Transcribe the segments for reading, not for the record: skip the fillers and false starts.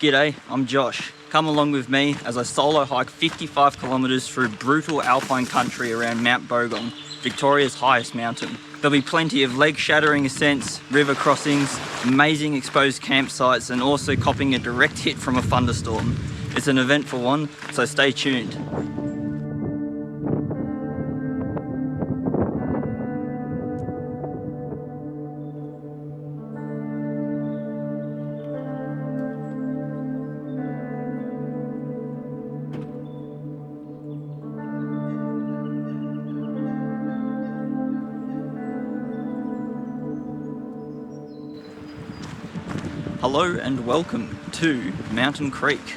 G'day, I'm Josh. Come along with me as I solo hike 55 kilometres through brutal alpine country around Mount Bogong, Victoria's highest mountain. There'll be plenty of leg-shattering ascents, river crossings, amazing exposed campsites, and also copping a direct hit from a thunderstorm. It's an eventful one, so stay tuned. Hello and welcome to Mountain Creek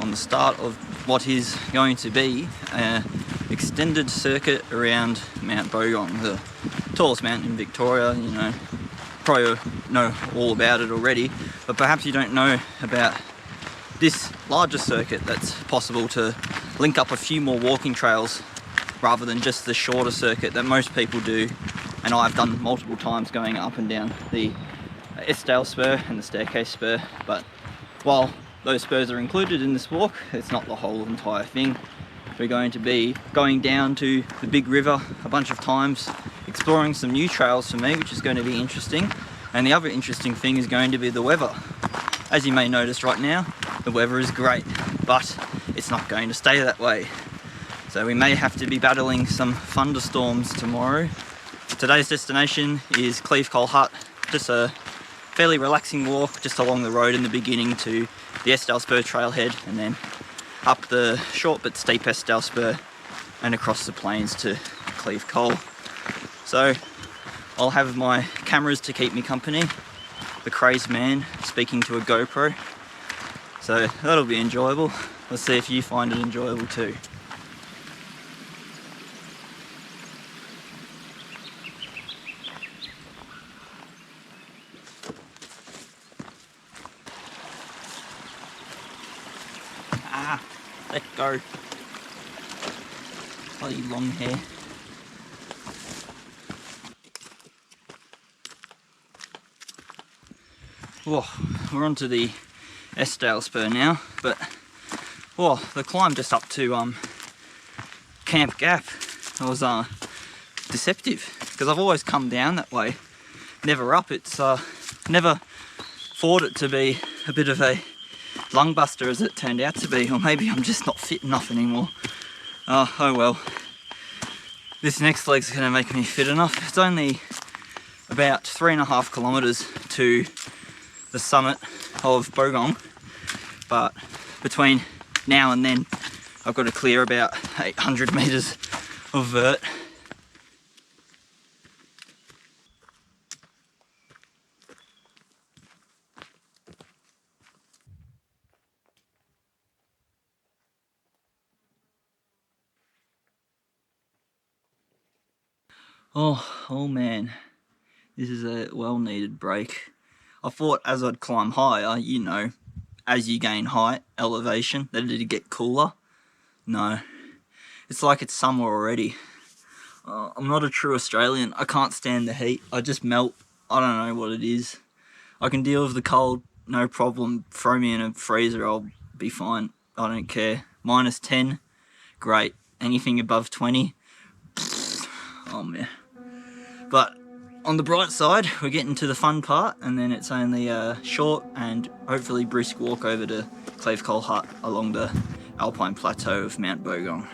on the start of what is going to be an extended circuit around Mount Bogong, the tallest mountain in Victoria. You know, probably know all about it already, but perhaps you don't know about this larger circuit that's possible to link up a few more walking trails rather than just the shorter circuit that most people do, and I've done multiple times going up and down the Esdale spur and the staircase spur. But while those spurs are included in this walk, it's not the whole entire thing. We're going to be going down to the big river a bunch of times, exploring some new trails for me, which is going to be interesting. And the other interesting thing is going to be the weather. As you may notice right now, the weather is great, but it's not going to stay that way. So we may have to be battling some thunderstorms tomorrow. Today's destination is Cleve Hut, just a fairly relaxing walk just along the road in the beginning to the Esdale Spur trailhead, and then up the short but steep Esdale Spur and across the plains to Cleve. So I'll have my cameras to keep me company, the crazed man speaking to a GoPro, so that'll be enjoyable. Let's see if you find it enjoyable too. Let go. Bloody long hair. Whoa, we're onto the Esdale Spur now, but whoa, the climb just up to Camp Gap was deceptive, because I've always come down that way, never up. It's never thought it to be a bit of a lung buster as it turned out to be, or maybe I'm just not fit enough anymore. Oh well. This next leg's going to make me fit enough. It's only about 3.5 kilometres to the summit of Bogong, but between now and then I've got to clear about 800 metres of vert. Oh man, this is a well-needed break. I thought as I'd climb higher, you know, as you gain height, elevation, that it'd get cooler. No, it's like it's summer already. I'm not a true Australian. I can't stand the heat. I just melt. I don't know what it is. I can deal with the cold, no problem. Throw me in a freezer, I'll be fine. I don't care. -10, great. Anything above 20, oh man. But on the bright side, we're getting to the fun part, and then it's only a short and hopefully brisk walk over to Cleve Hut along the alpine plateau of Mount Bogong.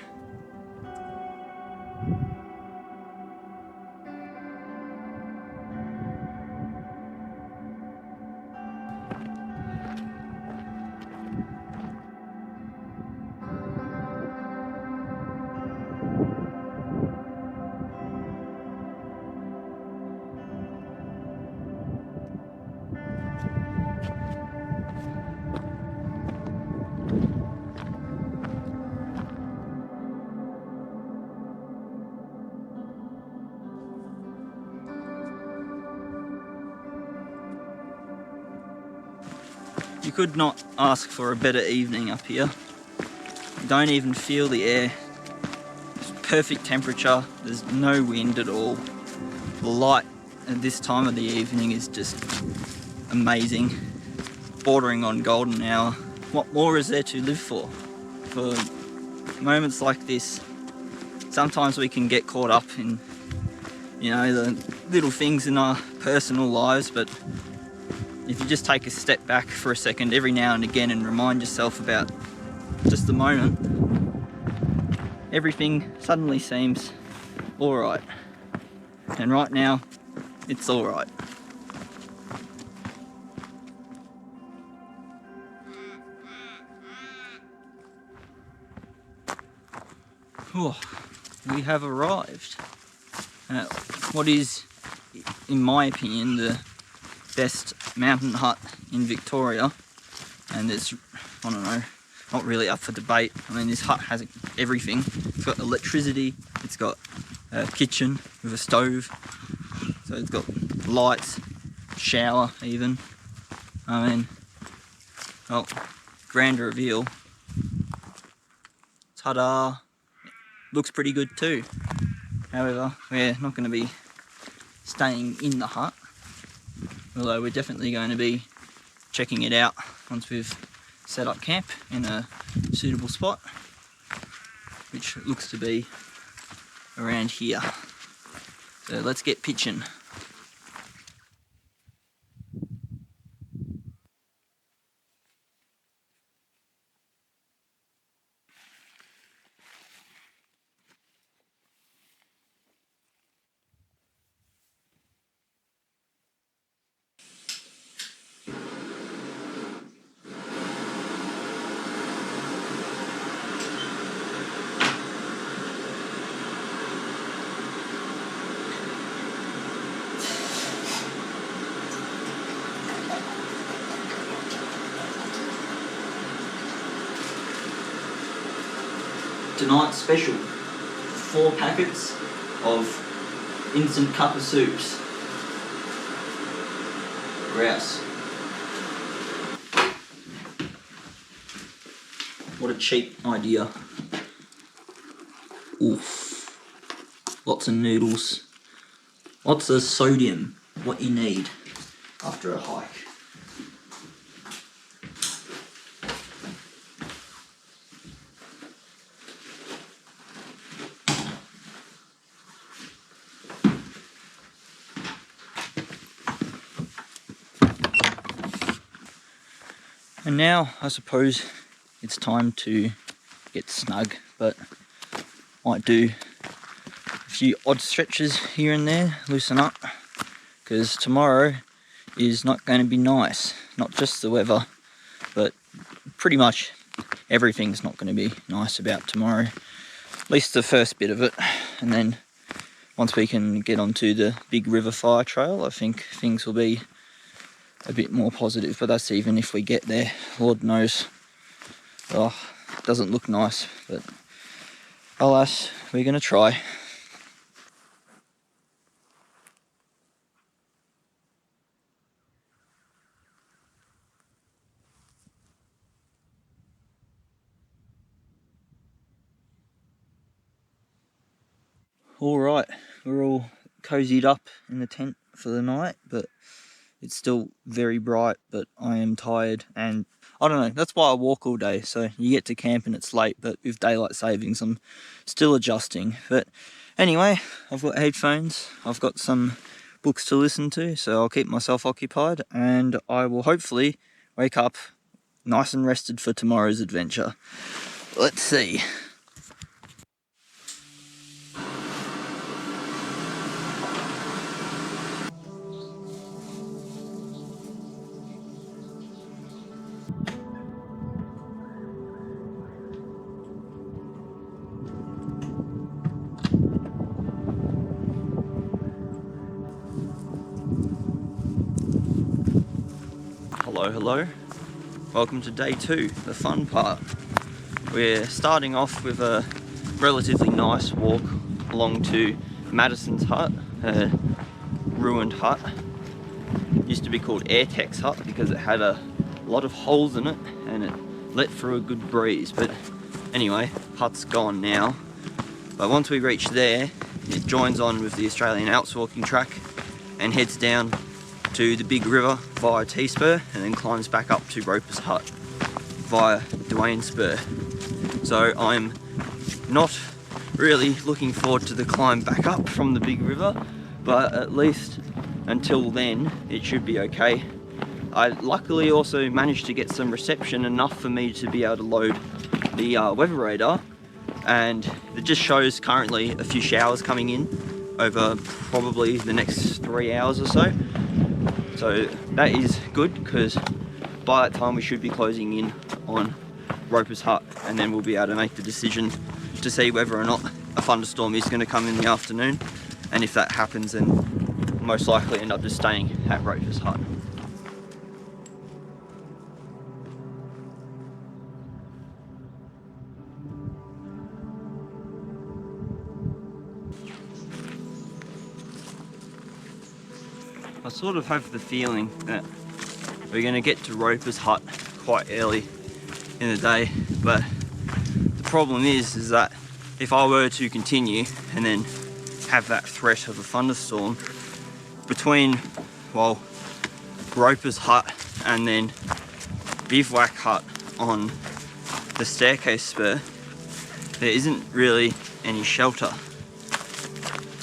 You could not ask for a better evening up here. You don't even feel the air. It's perfect temperature, there's no wind at all. The light at this time of the evening is just amazing. bordering on golden hour. What more is there to live for? For moments like this, sometimes we can get caught up in, you know, the little things in our personal lives, but if you just take a step back for a second every now and again and remind yourself about just the moment, everything suddenly seems alright. And right now, it's alright. Oh, we have arrived at what is, in my opinion, the best mountain hut in Victoria, and it's, I don't know, not really up for debate. I mean, this hut has everything. It's got electricity, it's got a kitchen with a stove, so it's got lights, shower even. I mean, oh, grand reveal. Ta-da! Looks pretty good too. However, we're not going to be staying in the hut, although we're definitely going to be checking it out once we've set up camp in a suitable spot, which looks to be around here. So let's get pitching. Tonight's special, 4 packets of instant cup of soups. Grouse. What a cheap idea. Oof. Lots of noodles. Lots of sodium, what you need after a hike. And now I suppose it's time to get snug, but might do a few odd stretches here and there, loosen up, because tomorrow is not going to be nice. Not just the weather, but pretty much everything's not going to be nice about tomorrow. At least the first bit of it, and then once we can get onto the big river fire trail, I think things will be a bit more positive, but that's even if we get there. Lord knows. Oh, it doesn't look nice, but alas, we're going to try. Alright, we're all cozied up in the tent for the night, but it's still very bright, but I am tired, and I don't know, that's why I walk all day. So you get to camp and it's late, but with daylight savings I'm still adjusting. But anyway, I've got headphones, I've got some books to listen to, so I'll keep myself occupied, and I will hopefully wake up nice and rested for tomorrow's adventure. Let's see. Hello, welcome to day 2, the fun part. We're starting off with a relatively nice walk along to Madison's hut, a ruined hut. It used to be called Airtex hut because it had a lot of holes in it and it let through a good breeze, but anyway, hut's gone now. But once we reach there, it joins on with the Australian Alps walking track and heads down to the big river via T-Spur and then climbs back up to Roper's Hut via Duane Spur. So I'm not really looking forward to the climb back up from the big river, but at least until then it should be okay. I luckily also managed to get some reception enough for me to be able to load the weather radar, and it just shows currently a few showers coming in over probably the next 3 hours or so. So that is good, because by that time we should be closing in on Roper's Hut, and then we'll be able to make the decision to see whether or not a thunderstorm is going to come in the afternoon, and if that happens then we'll most likely end up just staying at Roper's Hut. I sort of have the feeling that we're going to get to Roper's Hut quite early in the day, but the problem is that if I were to continue and then have that threat of a thunderstorm between, well, Roper's Hut and then Bivouac Hut on the staircase spur, there isn't really any shelter,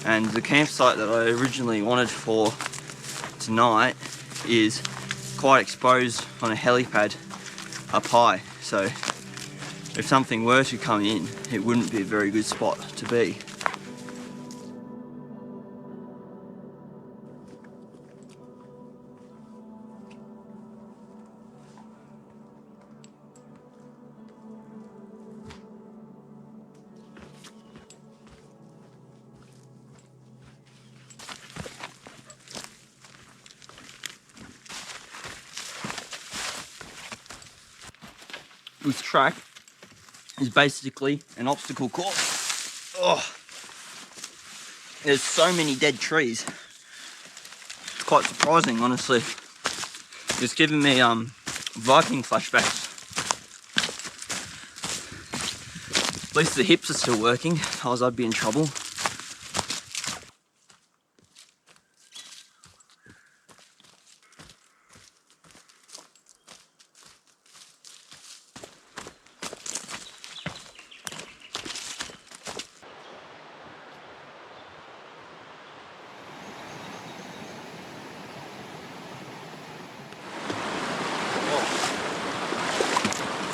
and the campsite that I originally wanted for tonight is quite exposed on a helipad up high, so if something were to come in, it wouldn't be a very good spot to be. This track is basically an obstacle course. Oh, there's so many dead trees. It's quite surprising, honestly. It's giving me Viking flashbacks. At least the hips are still working, otherwise I'd be in trouble.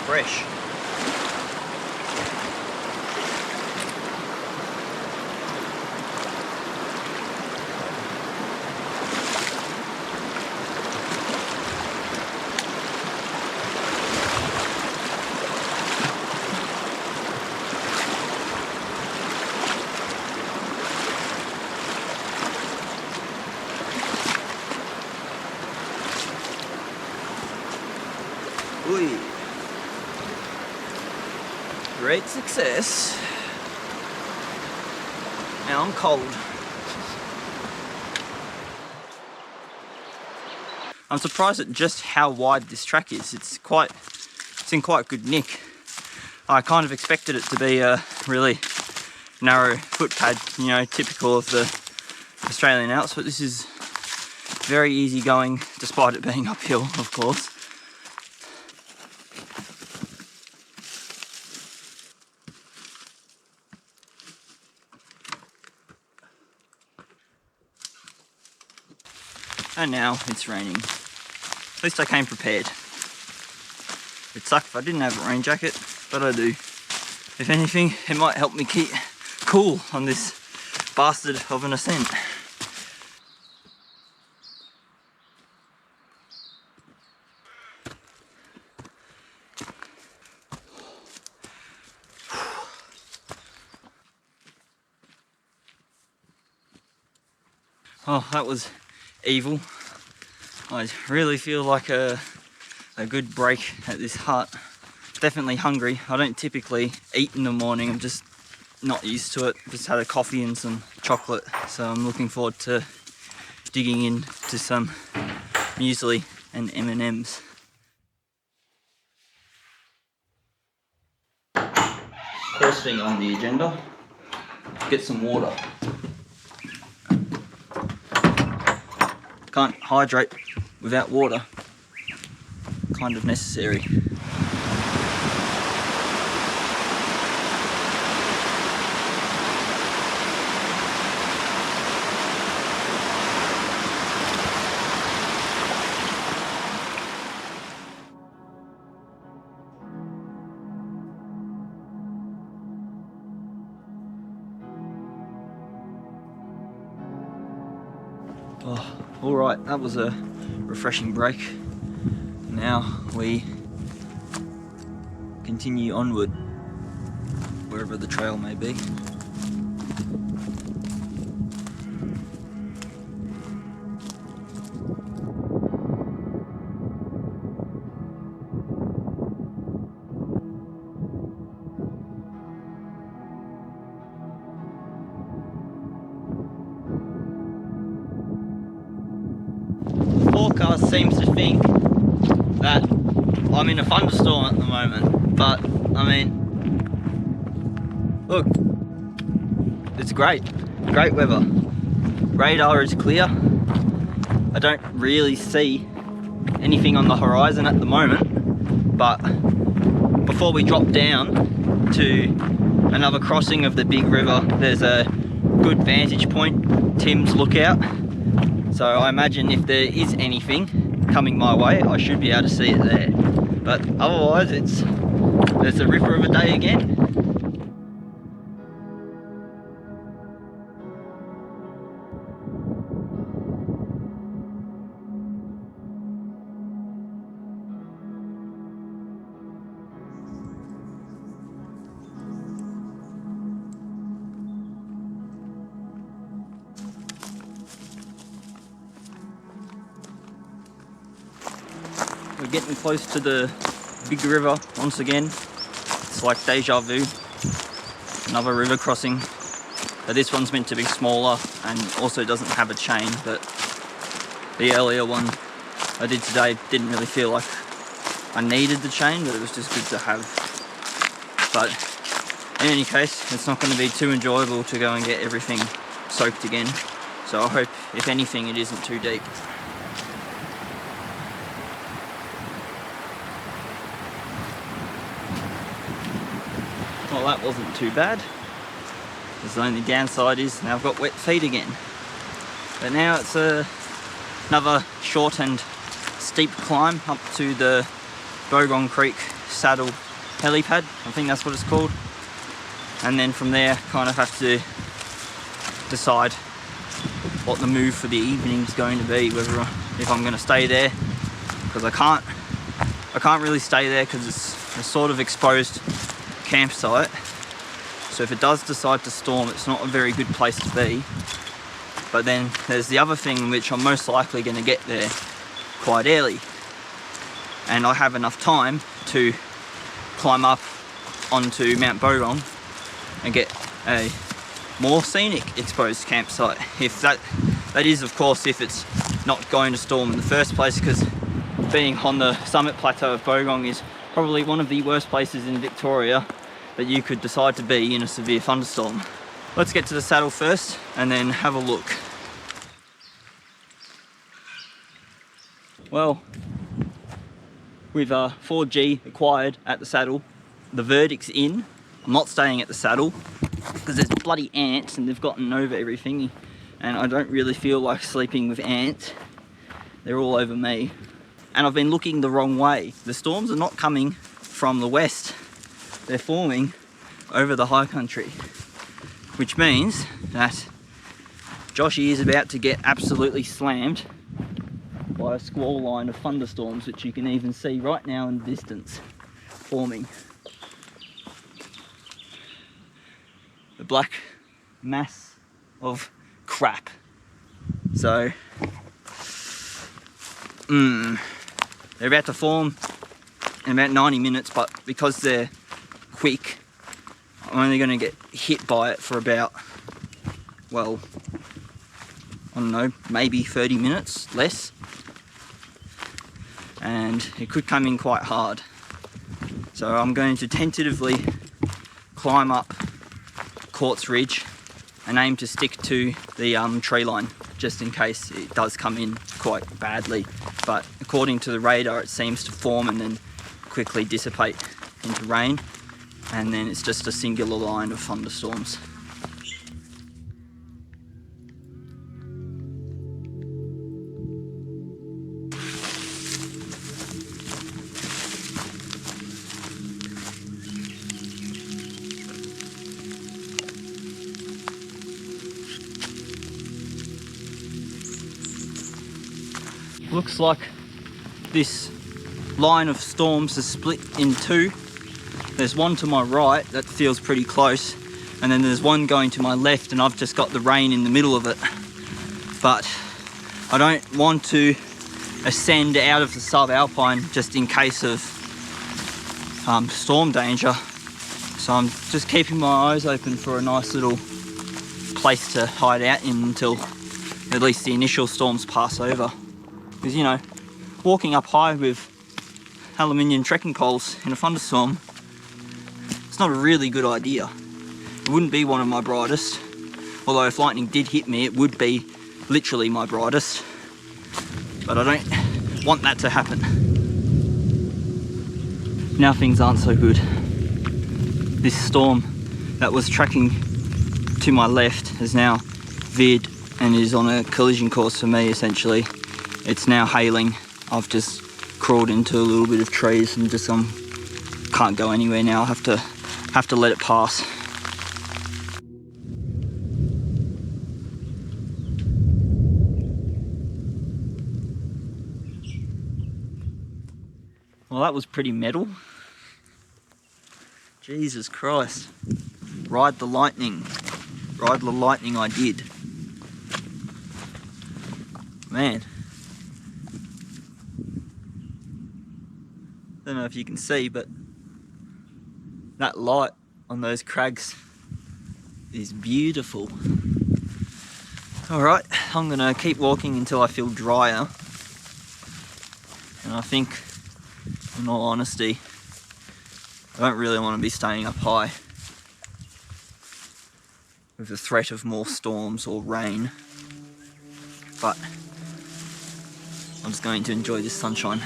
Fresh. Oi. Great success. Now I'm cold. I'm surprised at just how wide this track is. It's in quite good nick. I kind of expected it to be a really narrow footpad, you know, typical of the Australian Alps, but this is very easy going despite it being uphill, of course. And now it's raining. At least I came prepared. It'd suck if I didn't have a rain jacket, but I do. If anything, it might help me keep cool on this bastard of an ascent. Oh, that was evil. I really feel like a good break at this hut. Definitely hungry. I don't typically eat in the morning. I'm just not used to it. Just had a coffee and some chocolate. So I'm looking forward to digging into some muesli and M&Ms. First thing on the agenda, get some water. can't hydrate without water. Kind of necessary. Oh, all right, that was a refreshing break. Now we continue onward, wherever the trail may be. The forecast seems to think that I'm in a thunderstorm at the moment, but I mean, look, it's great weather. Radar is clear. I don't really see anything on the horizon at the moment, but before we drop down to another crossing of the big river, there's a good vantage point, Tim's Lookout. So I imagine if there is anything coming my way, I should be able to see it there. But otherwise, it's a ripper of a day again. We're getting close to the big river once again. It's like deja vu. Another river crossing. But this one's meant to be smaller and also doesn't have a chain, but the earlier one I did today didn't really feel like I needed the chain, but it was just good to have. But in any case, it's not going to be too enjoyable to go and get everything soaked again. So I hope, if anything, it isn't too deep. Well, that wasn't too bad. The only downside is now I've got wet feet again. But now it's another short and steep climb up to the Bogong Creek Saddle helipad. I think that's what it's called. And then from there, kind of have to decide what the move for the evening is going to be. Whether if I'm going to stay there, because I can't really stay there because it's a sort of exposed campsite, so if it does decide to storm, it's not a very good place to be. But then there's the other thing, which I'm most likely going to get there quite early, and I have enough time to climb up onto Mount Bogong and get a more scenic exposed campsite. If that is, of course, if it's not going to storm in the first place, because being on the summit plateau of Bogong is probably one of the worst places in Victoria that you could decide to be in a severe thunderstorm. Let's get to the saddle first and then have a look. Well, with 4G acquired at the saddle, the verdict's in. I'm not staying at the saddle because there's bloody ants and they've gotten over everything, and I don't really feel like sleeping with ants. They're all over me. And I've been looking the wrong way. The storms are not coming from the west. They're forming over the high country, which means that Joshy is about to get absolutely slammed by a squall line of thunderstorms, which you can even see right now in the distance forming. The black mass of crap. So, they're about to form in about 90 minutes, but because they're quick, I'm only going to get hit by it for about, well, I don't know, maybe 30 minutes, less. And it could come in quite hard. So I'm going to tentatively climb up Quartz Ridge and aim to stick to the tree line just in case it does come in quite badly. But according to the radar, it seems to form and then quickly dissipate into rain, and then it's just a singular line of thunderstorms. Looks like this line of storms is split in two. There's one to my right that feels pretty close, and then there's one going to my left, and I've just got the rain in the middle of it. But I don't want to ascend out of the subalpine just in case of storm danger. So I'm just keeping my eyes open for a nice little place to hide out in until at least the initial storms pass over. Because, you know, walking up high with aluminium trekking poles in a thunderstorm, it's not a really good idea. It wouldn't be one of my brightest, although if lightning did hit me, it would be literally my brightest. But I don't want that to happen. Now things aren't so good. This storm that was tracking to my left has now veered and is on a collision course for me, essentially. It's now hailing. I've just crawled into a little bit of trees and just can't go anywhere now. I have to let it pass. Well, that was pretty metal. Jesus Christ. Ride the lightning. Ride the lightning I did. Man. Don't know if you can see, but that light on those crags is beautiful. Alright, I'm gonna keep walking until I feel drier. And I think, in all honesty, I don't really want to be staying up high with the threat of more storms or rain. But I'm just going to enjoy this sunshine.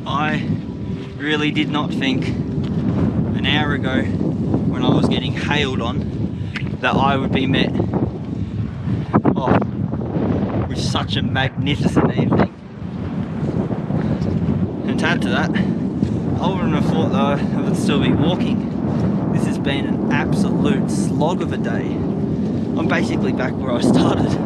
I really did not think an hour ago when I was getting hailed on that I would be met with such a magnificent evening. And to add to that, I wouldn't have thought though I would still be walking. This has been an absolute slog of a day. I'm basically back where I started.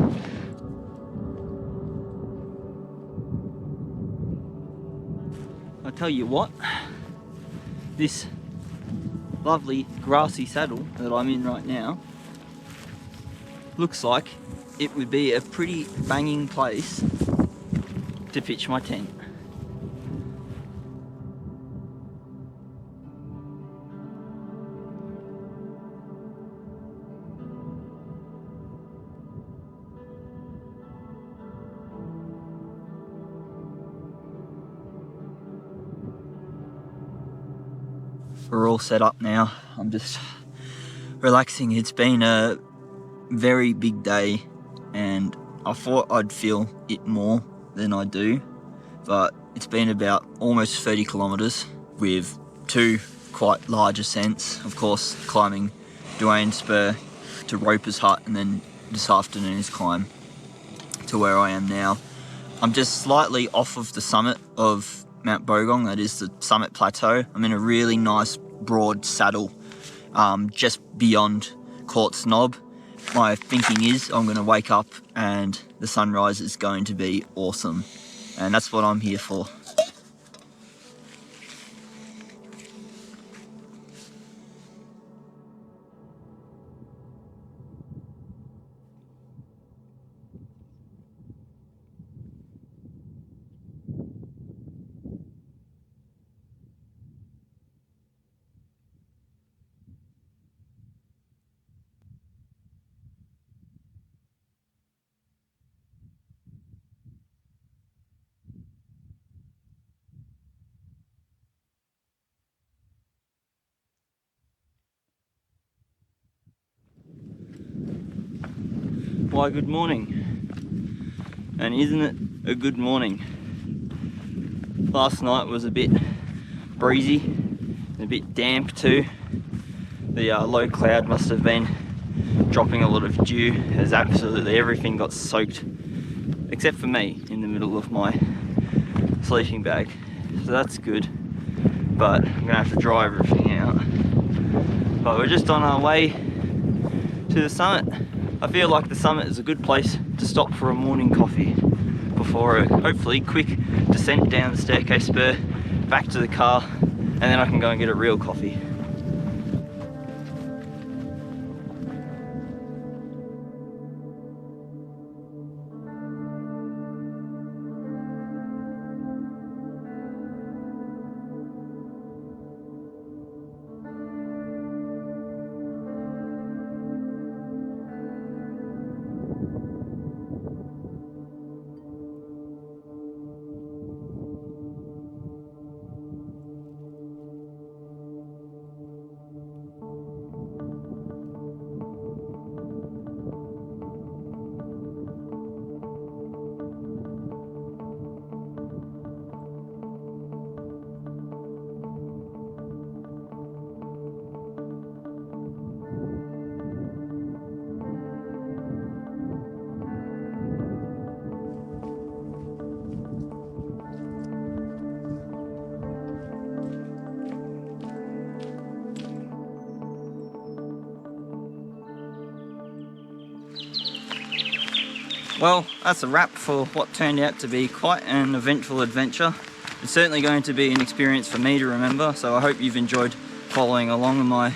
I tell you what, this lovely grassy saddle that I'm in right now looks like it would be a pretty banging place to pitch my tent. We're all set up now. I'm just relaxing. It's been a very big day and I thought I'd feel it more than I do, but it's been about almost 30 kilometers with two quite large ascents. Of course, climbing Duane Spur to Roper's Hut and then this afternoon's climb to where I am now. I'm just slightly off of the summit of Mount Bogong, that is the summit plateau. I'm in a really nice broad saddle just beyond quartz knob. My thinking is I'm going to wake up and the sunrise is going to be awesome, and that's what I'm here for. Why, good morning. And isn't it a good morning? Last night was a bit breezy, and a bit damp too. The low cloud must have been dropping a lot of dew, as absolutely everything got soaked, except for me in the middle of my sleeping bag. So that's good, but I'm gonna have to dry everything out. But we're just on our way to the summit. I feel like the summit is a good place to stop for a morning coffee before a hopefully quick descent down the staircase spur back to the car, and then I can go and get a real coffee. Well, that's a wrap for what turned out to be quite an eventful adventure. It's certainly going to be an experience for me to remember, so I hope you've enjoyed following along on my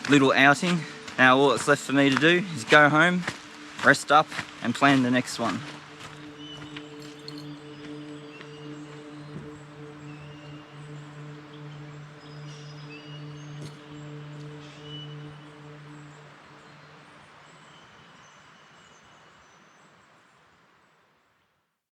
little outing. Now all that's left for me to do is go home, rest up, and plan the next one.